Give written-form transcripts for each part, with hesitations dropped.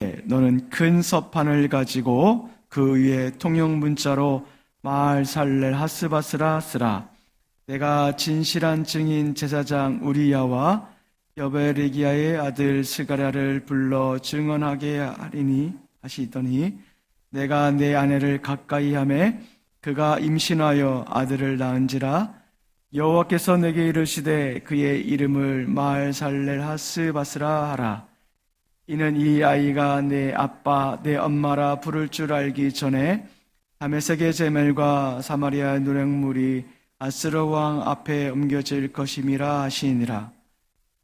너는 큰 서판을 가지고 그 위에 통용 문자로 마알살렐 하스바스라 쓰라. 내가 진실한 증인 제사장 우리야와 여베르기야의 아들 스가랴를 불러 증언하게 하리니 하시더니 내가 내 아내를 가까이 하매 그가 임신하여 아들을 낳은지라. 여호와께서 내게 이르시되 그의 이름을 마알살렐 하스바스라 하라. 이는 이 아이가 내 아빠 내 엄마라 부를 줄 알기 전에 다메섹의 제멜과 사마리아 노략물이 아스러 왕 앞에 옮겨질 것임이라 하시니라.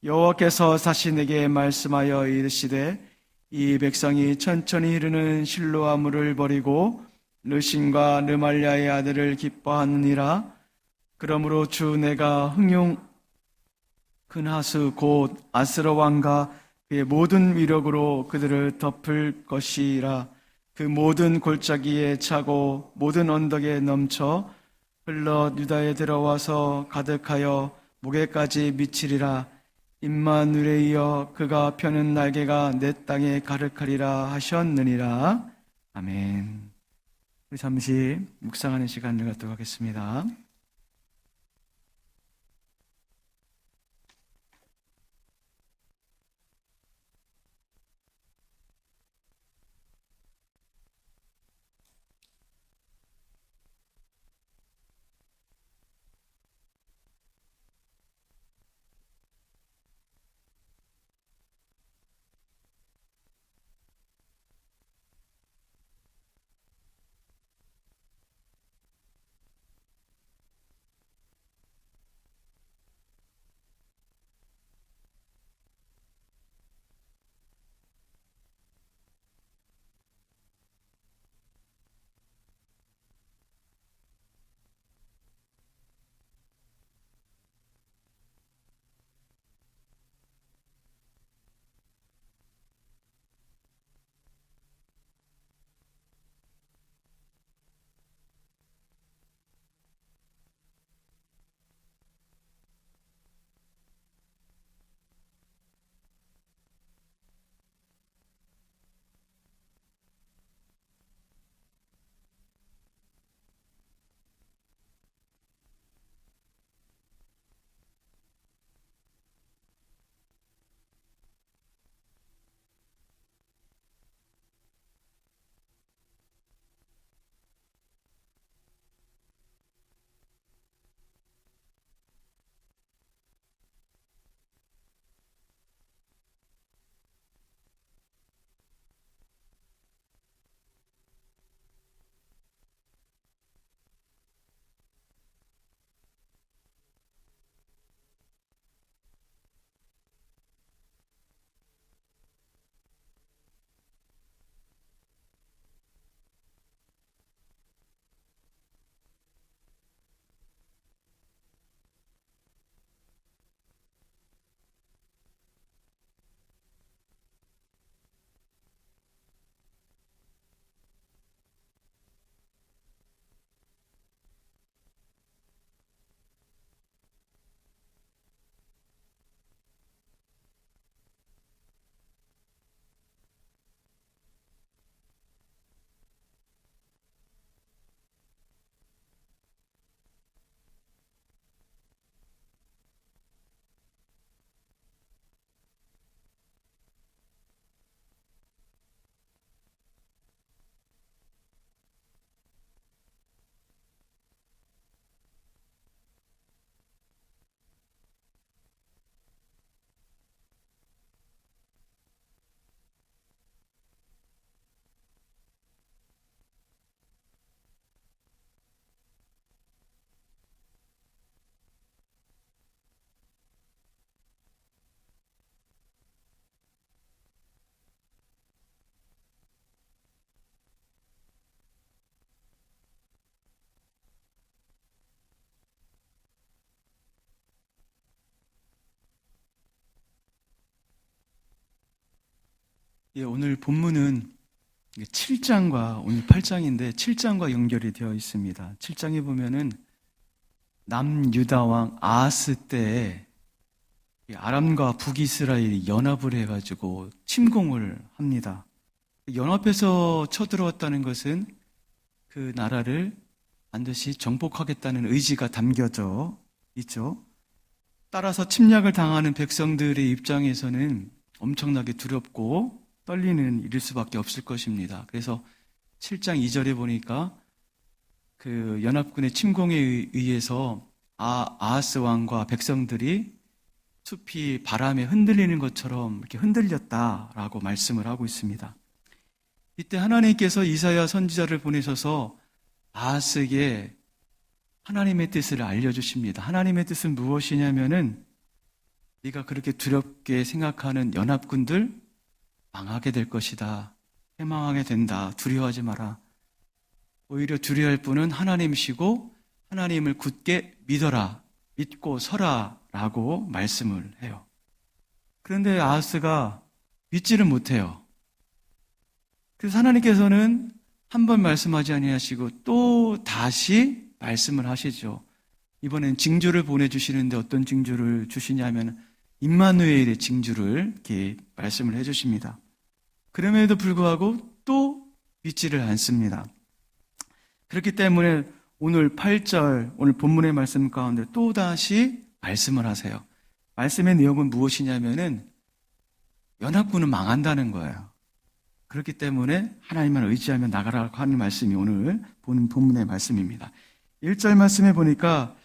여호와께서 다시 내게 말씀하여 이르시되 이 백성이 천천히 흐르는 실로아 물을 버리고 르신과 르말랴의 아들을 기뻐하느니라. 그러므로 주 내가 흥용 큰 하수 곧 아스러 왕과 그의 모든 위력으로 그들을 덮을 것이라. 그 모든 골짜기에 차고 모든 언덕에 넘쳐 흘러 유다에 들어와서 가득하여 목에까지 미치리라. 임마누엘이여 그가 펴는 날개가 내 땅에 가득하리라 하셨느니라. 아멘. 우리 잠시 묵상하는 시간을 갖도록 하겠습니다. 오늘 본문은 7장과 오늘 8장인데 7장과 연결이 되어 있습니다. 7장에 보면은 남유다 왕 아하스 때에 아람과 북이스라엘이 연합을 해가지고 침공을 합니다. 연합해서 쳐들어왔다는 것은 그 나라를 반드시 정복하겠다는 의지가 담겨져 있죠. 따라서 침략을 당하는 백성들의 입장에서는 엄청나게 두렵고 떨리는 일일 수밖에 없을 것입니다. 그래서 7장 2절에 보니까 그 연합군의 침공에 의해서 아하스 왕과 백성들이 숲이 바람에 흔들리는 것처럼 이렇게 흔들렸다라고 말씀을 하고 있습니다. 이때 하나님께서 이사야 선지자를 보내셔서 아하스에게 하나님의 뜻을 알려주십니다. 하나님의 뜻은 무엇이냐면은 네가 그렇게 두렵게 생각하는 연합군들 망하게 될 것이다. 해망하게 된다. 두려워하지 마라. 오히려 두려워할 분은 하나님이시고 하나님을 굳게 믿어라. 믿고 서라. 라고 말씀을 해요. 그런데 아하스가 믿지를 못해요. 그래서 하나님께서는 한 번 말씀하지 아니하시고 또 다시 말씀을 하시죠. 이번엔 징조를 보내주시는데 어떤 징조를 주시냐면 임마누엘의 징조를 이렇게 말씀을 해주십니다. 그럼에도 불구하고 또 믿지를 않습니다. 그렇기 때문에 오늘 8절, 오늘 본문의 말씀 가운데 또 다시 말씀을 하세요. 말씀의 내용은 무엇이냐면은 연합군은 망한다는 거예요. 그렇기 때문에 하나님만 의지하며 나가라고 하는 말씀이 오늘 본문의 말씀입니다. 1절 말씀에 보니까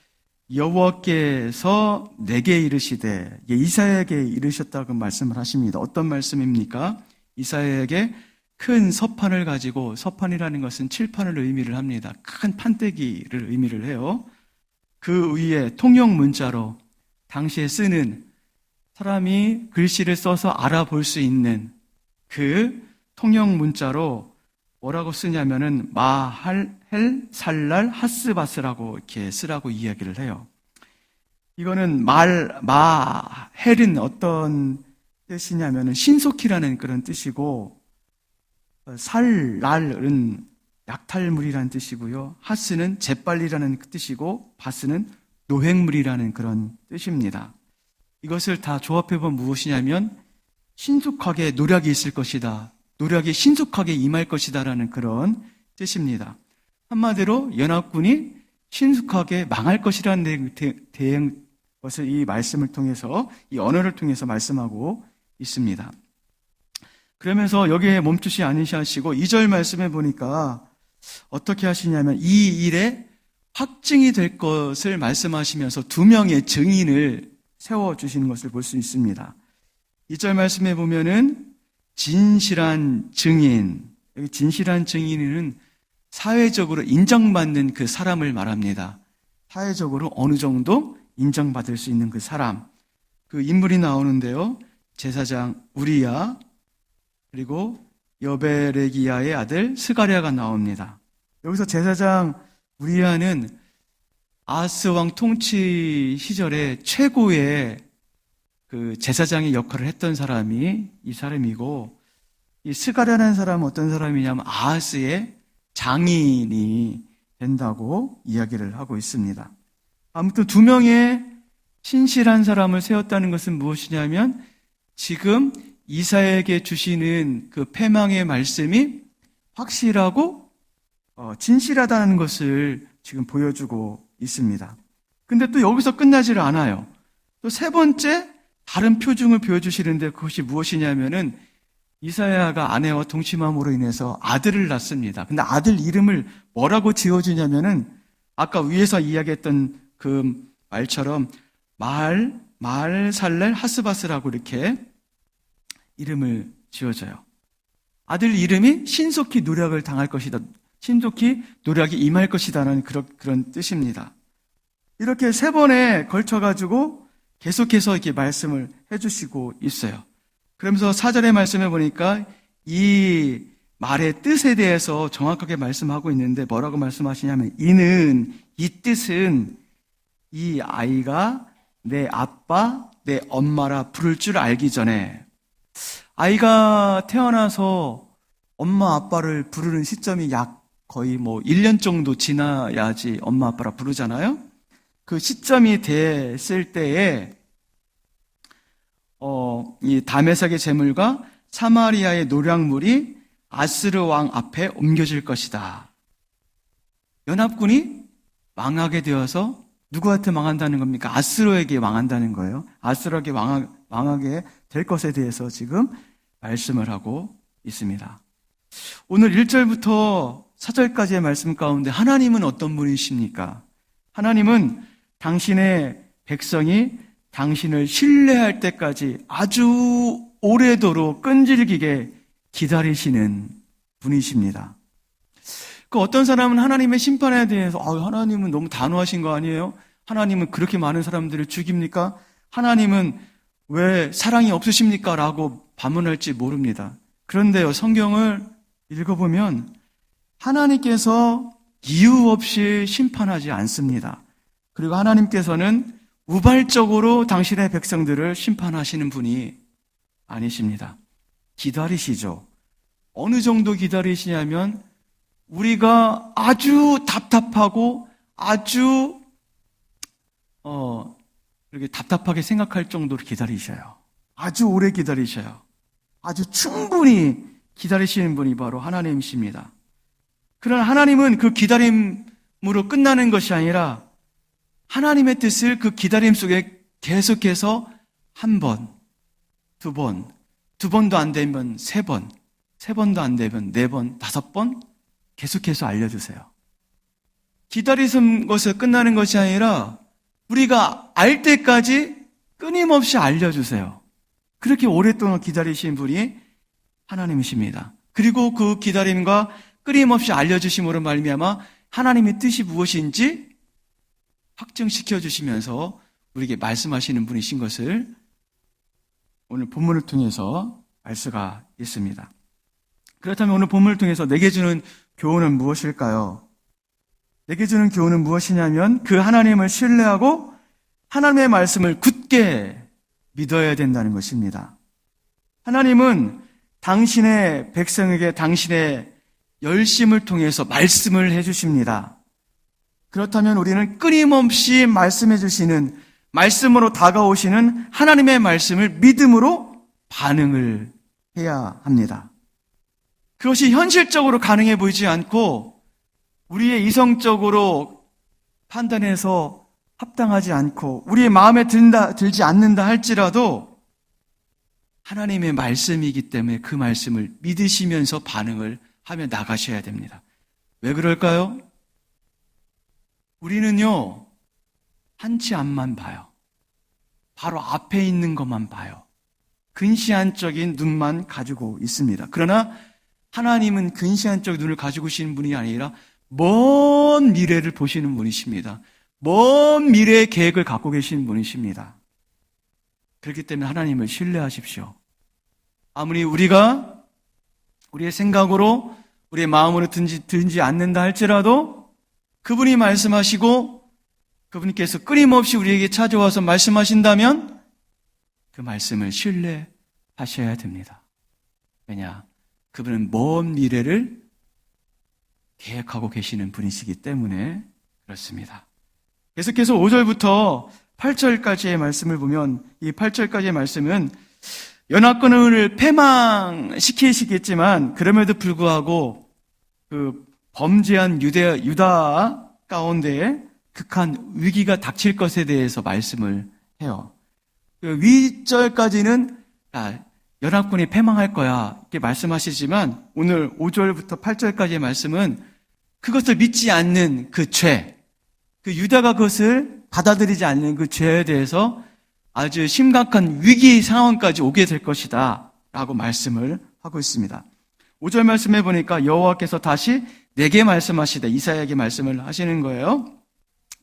여호와께서 내게 이르시되, 이사야에게 이르셨다고 말씀을 하십니다. 어떤 말씀입니까? 이사야에게 큰 서판을 가지고, 서판이라는 것은 칠판을 의미를 합니다. 큰 판때기를 의미를 해요. 그 위에 통역 문자로 당시에 쓰는, 사람이 글씨를 써서 알아볼 수 있는 그 통역 문자로 뭐라고 쓰냐면은 마헬 살랄 하스바스라고 이렇게 쓰라고 이야기를 해요. 이거는 마헬은 어떤 뜻이냐면은 신속히라는 그런 뜻이고, 살랄은 약탈물이라는 뜻이고요. 하스는 재빨리라는 뜻이고, 바스는 노획물이라는 그런 뜻입니다. 이것을 다 조합해보면 무엇이냐면 신속하게 노력이 있을 것이다. 노력이 신속하게 임할 것이다라는 그런 뜻입니다. 한마디로 연합군이 신속하게 망할 것이라는 것을 이 말씀을 통해서, 이 언어를 통해서 말씀하고 있습니다. 그러면서 여기에 멈추지 않으시고 2절 말씀해 보니까 어떻게 하시냐면 이 일에 확증이 될 것을 말씀하시면서 두 명의 증인을 세워주시는 것을 볼 수 있습니다. 2절 말씀해 보면은 진실한 증인, 여기 진실한 증인은 사회적으로 인정받는 그 사람을 말합니다. 사회적으로 어느 정도 인정받을 수 있는 그 사람, 그 인물이 나오는데요. 제사장 우리야, 그리고 여베레기야의 아들 스가랴가 나옵니다. 여기서 제사장 우리야는 아하스 왕 통치 시절에 최고의 그 제사장의 역할을 했던 사람이 이 사람이고, 이 스가랴라는 사람은 어떤 사람이냐면 아하스의 장인이 된다고 이야기를 하고 있습니다. 아무튼 두 명의 신실한 사람을 세웠다는 것은 무엇이냐면 지금 이사야에게 주시는 그 패망의 말씀이 확실하고 진실하다는 것을 지금 보여주고 있습니다. 근데 또 여기서 끝나지를 않아요. 또 세 번째 다른 표징을 보여주시는데 그것이 무엇이냐면은 이사야가 아내와 동침함으로 인해서 아들을 낳습니다. 근데 아들 이름을 뭐라고 지어주냐면은 아까 위에서 이야기했던 그 말처럼 마알살렐 하스바스라고 이렇게 이름을 지어줘요. 아들 이름이 신속히 노력을 당할 것이다. 신속히 노력이 임할 것이다라는 그런 뜻입니다. 이렇게 세 번에 걸쳐가지고 계속해서 이렇게 말씀을 해주시고 있어요. 그러면서 4절의 말씀해 보니까 이 말의 뜻에 대해서 정확하게 말씀하고 있는데 뭐라고 말씀하시냐면 이 뜻은 이 아이가 내 아빠, 내 엄마라 부를 줄 알기 전에, 아이가 태어나서 엄마 아빠를 부르는 시점이 약 거의 1년 정도 지나야지 엄마 아빠라 부르잖아요. 그 시점이 됐을 때에 이 다메섹의 제물과 사마리아의 노략물이 아스르 왕 앞에 옮겨질 것이다. 연합군이 망하게 되어서 누구한테 망한다는 겁니까? 아스로에게 망한다는 거예요. 아스로에게 망하게 될 것에 대해서 지금 말씀을 하고 있습니다. 오늘 1절부터 4절까지의 말씀 가운데 하나님은 어떤 분이십니까? 하나님은 당신의 백성이 당신을 신뢰할 때까지 아주 오래도록 끈질기게 기다리시는 분이십니다. 그 어떤 사람은 하나님의 심판에 대해서 하나님은 너무 단호하신 거 아니에요? 하나님은 그렇게 많은 사람들을 죽입니까? 하나님은 왜 사랑이 없으십니까? 라고 반문할지 모릅니다. 그런데요, 성경을 읽어보면 하나님께서 이유 없이 심판하지 않습니다. 그리고 하나님께서는 우발적으로 당신의 백성들을 심판하시는 분이 아니십니다. 기다리시죠. 어느 정도 기다리시냐면 우리가 아주 답답하고 아주 이렇게 답답하게 생각할 정도로 기다리셔요. 아주 오래 기다리셔요. 아주 충분히 기다리시는 분이 바로 하나님이십니다. 그러나 하나님은 그 기다림으로 끝나는 것이 아니라 하나님의 뜻을 그 기다림 속에 계속해서 한 번, 두 번, 두 번도 안 되면 세 번, 세 번도 안 되면 네 번, 다섯 번 계속해서 알려주세요. 기다리는 것에 끝나는 것이 아니라 우리가 알 때까지 끊임없이 알려주세요. 그렇게 오랫동안 기다리신 분이 하나님이십니다. 그리고 그 기다림과 끊임없이 알려주심으로 말미암아 하나님의 뜻이 무엇인지 확증시켜 주시면서 우리에게 말씀하시는 분이신 것을 오늘 본문을 통해서 알 수가 있습니다. 그렇다면 오늘 본문을 통해서 내게 주는 교훈은 무엇일까요? 내게 주는 교훈은 무엇이냐면 그 하나님을 신뢰하고 하나님의 말씀을 굳게 믿어야 된다는 것입니다. 하나님은 당신의 백성에게 당신의 열심을 통해서 말씀을 해주십니다. 그렇다면 우리는 끊임없이 말씀해 주시는, 말씀으로 다가오시는 하나님의 말씀을 믿음으로 반응을 해야 합니다. 그것이 현실적으로 가능해 보이지 않고 우리의 이성적으로 판단해서 합당하지 않고 우리의 마음에 들지 않는다 할지라도 하나님의 말씀이기 때문에 그 말씀을 믿으시면서 반응을 하며 나가셔야 됩니다. 왜 그럴까요? 우리는요, 한치 앞만 봐요. 바로 앞에 있는 것만 봐요. 근시안적인 눈만 가지고 있습니다. 그러나 하나님은 근시안적 눈을 가지고 계시는 분이 아니라 먼 미래를 보시는 분이십니다. 먼 미래의 계획을 갖고 계시는 분이십니다. 그렇기 때문에 하나님을 신뢰하십시오. 아무리 우리가 우리의 생각으로 우리의 마음으로 들지 않는다 할지라도 그분이 말씀하시고 그분께서 끊임없이 우리에게 찾아와서 말씀하신다면 그 말씀을 신뢰하셔야 됩니다. 왜냐? 그분은 먼 미래를 계획하고 계시는 분이시기 때문에 그렇습니다. 계속해서 5절부터 8절까지의 말씀을 보면 이 8절까지의 말씀은 연합군을 패망시키시겠지만 그럼에도 불구하고 그 범죄한 유다 가운데 극한 위기가 닥칠 것에 대해서 말씀을 해요. 윗절까지는 연합군이 패망할 거야 이렇게 말씀하시지만 오늘 5절부터 8절까지의 말씀은 그것을 믿지 않는 그 죄, 그 유다가 그것을 받아들이지 않는 그 죄에 대해서 아주 심각한 위기 상황까지 오게 될 것이다 라고 말씀을 하고 있습니다. 5절 말씀해 보니까 여호와께서 다시 내게 말씀하시되 이사야에게 말씀을 하시는 거예요.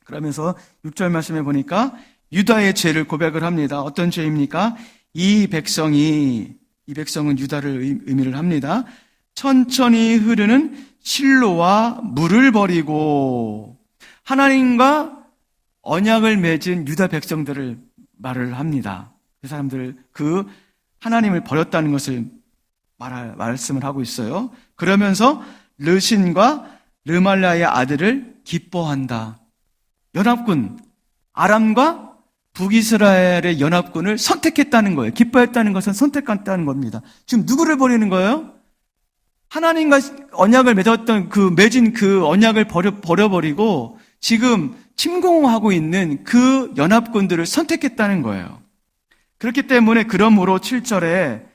그러면서 6절 말씀해 보니까 유다의 죄를 고백을 합니다. 어떤 죄입니까? 이 백성은 유다를 의미를 합니다. 천천히 흐르는 실로와 물을 버리고 하나님과 언약을 맺은 유다 백성들을 말을 합니다. 그 사람들 그 하나님을 버렸다는 것을 말씀을 하고 있어요. 그러면서 르신과 르말라의 아들을 기뻐한다. 연합군 아람과 북이스라엘의 연합군을 선택했다는 거예요. 기뻐했다는 것은 선택했다는 겁니다. 지금 누구를 버리는 거예요? 하나님과 언약을 맺었던 맺은 그 언약을 버려버리고 지금 침공하고 있는 그 연합군들을 선택했다는 거예요. 그렇기 때문에 그러므로 7절에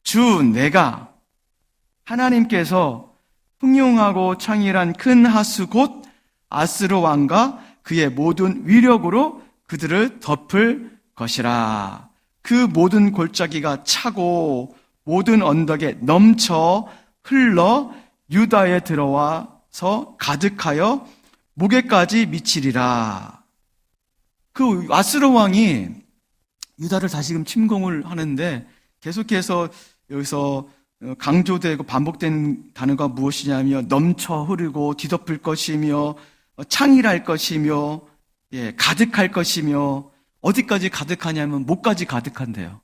주 내가 하나님께서 흥룡하고 창일한 큰 하수 곧 아스로 왕과 그의 모든 위력으로 그들을 덮을 것이라. 그 모든 골짜기가 차고 모든 언덕에 넘쳐 흘러 유다에 들어와서 가득하여 목에까지 미치리라. 그 아스로 왕이 유다를 다시금 침공을 하는데 계속해서 여기서 강조되고 반복되는 단어가 무엇이냐면 넘쳐 흐르고 뒤덮을 것이며 창일할 것이며 가득할 것이며 어디까지 가득하냐면 목까지 가득한대요.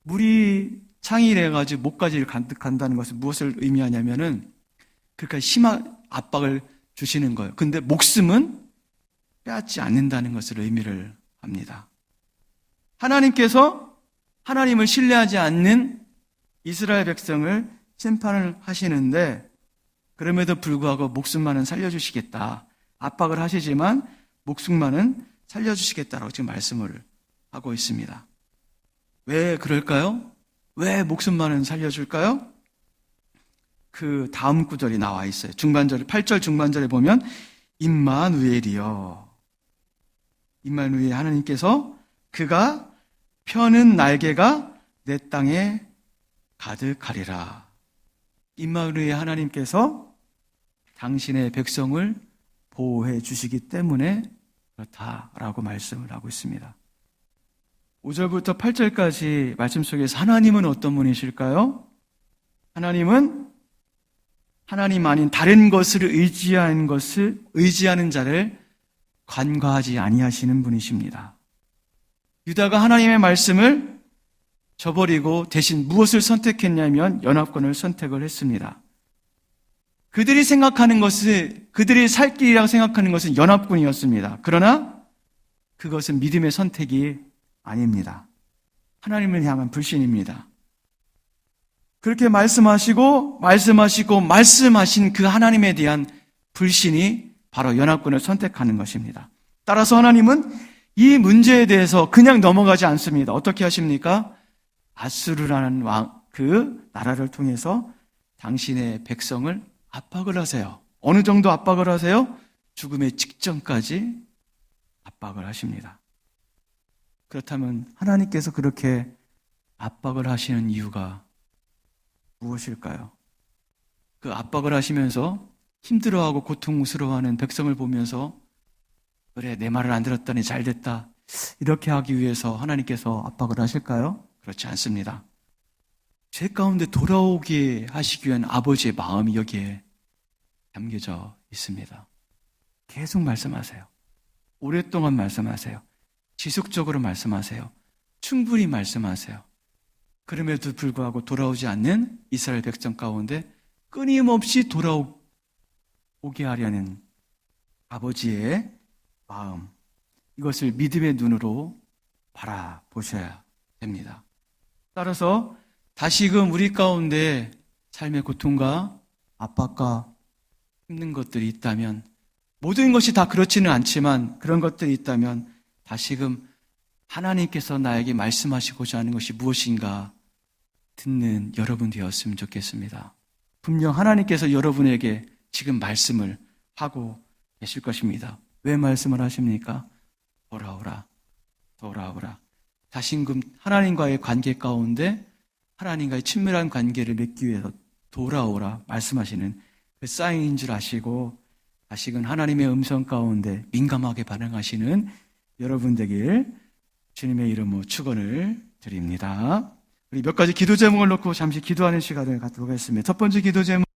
물이 창일해가지고 목까지 가득한다는 것은 무엇을 의미하냐면은 그러니까 심한 압박을 주시는 거예요. 근데 목숨은 빼앗지 않는다는 것을 의미를 합니다. 하나님께서 하나님을 신뢰하지 않는 이스라엘 백성을 심판을 하시는데 그럼에도 불구하고 목숨만은 살려주시겠다. 압박을 하시지만 목숨만은 살려주시겠다라고 지금 말씀을 하고 있습니다. 왜 그럴까요? 왜 목숨만은 살려줄까요? 그 다음 구절이 나와 있어요. 중반절에 8절 중반절에 보면 임마누엘이여. 임마누엘 하나님께서 그가 펴는 날개가 내 땅에 가득하리라. 임마누엘 하나님께서 당신의 백성을 보호해 주시기 때문에 그렇다라고 말씀을 하고 있습니다. 5절부터 8절까지 말씀 속에서 하나님은 어떤 분이실까요? 하나님은 하나님 아닌 다른 것을 의지하는 자를 간과하지 아니하시는 분이십니다. 유다가 하나님의 말씀을 저버리고 대신 무엇을 선택했냐면 연합군을 선택을 했습니다. 그들이 살 길이라고 생각하는 것은 연합군이었습니다. 그러나 그것은 믿음의 선택이 아닙니다. 하나님을 향한 불신입니다. 그렇게 말씀하신 그 하나님에 대한 불신이 바로 연합군을 선택하는 것입니다. 따라서 하나님은 이 문제에 대해서 그냥 넘어가지 않습니다. 어떻게 하십니까? 아수르라는 그 나라를 통해서 당신의 백성을 압박을 하세요. 어느 정도 압박을 하세요? 죽음의 직전까지 압박을 하십니다. 그렇다면 하나님께서 그렇게 압박을 하시는 이유가 무엇일까요? 그 압박을 하시면서 힘들어하고 고통스러워하는 백성을 보면서 그래 내 말을 안 들었더니 잘됐다 이렇게 하기 위해서 하나님께서 압박을 하실까요? 그렇지 않습니다. 죄 가운데 돌아오게 하시기 위한 아버지의 마음이 여기에 담겨져 있습니다. 계속 말씀하세요. 오랫동안 말씀하세요. 지속적으로 말씀하세요. 충분히 말씀하세요. 그럼에도 불구하고 돌아오지 않는 이스라엘 백성 가운데 끊임없이 돌아오게 하려는 아버지의 마음, 이것을 믿음의 눈으로 바라보셔야 됩니다. 따라서 다시금 우리 가운데 삶의 고통과 압박과 힘든 것들이 있다면, 모든 것이 다 그렇지는 않지만 그런 것들이 있다면 다시금 하나님께서 나에게 말씀하시고자 하는 것이 무엇인가 듣는 여러분 되었으면 좋겠습니다. 분명 하나님께서 여러분에게 지금 말씀을 하고 계실 것입니다. 왜 말씀을 하십니까? 돌아오라, 돌아오라. 다시금 하나님과의 관계 가운데 하나님과의 친밀한 관계를 맺기 위해서 돌아오라 말씀하시는 그 사인인 줄 아시고 다시금 하나님의 음성 가운데 민감하게 반응하시는 여러분 되길 주님의 이름으로 축원을 드립니다. 우리 몇 가지 기도 제목을 놓고 잠시 기도하는 시간을 갖도록 하겠습니다. 첫 번째 기도 제목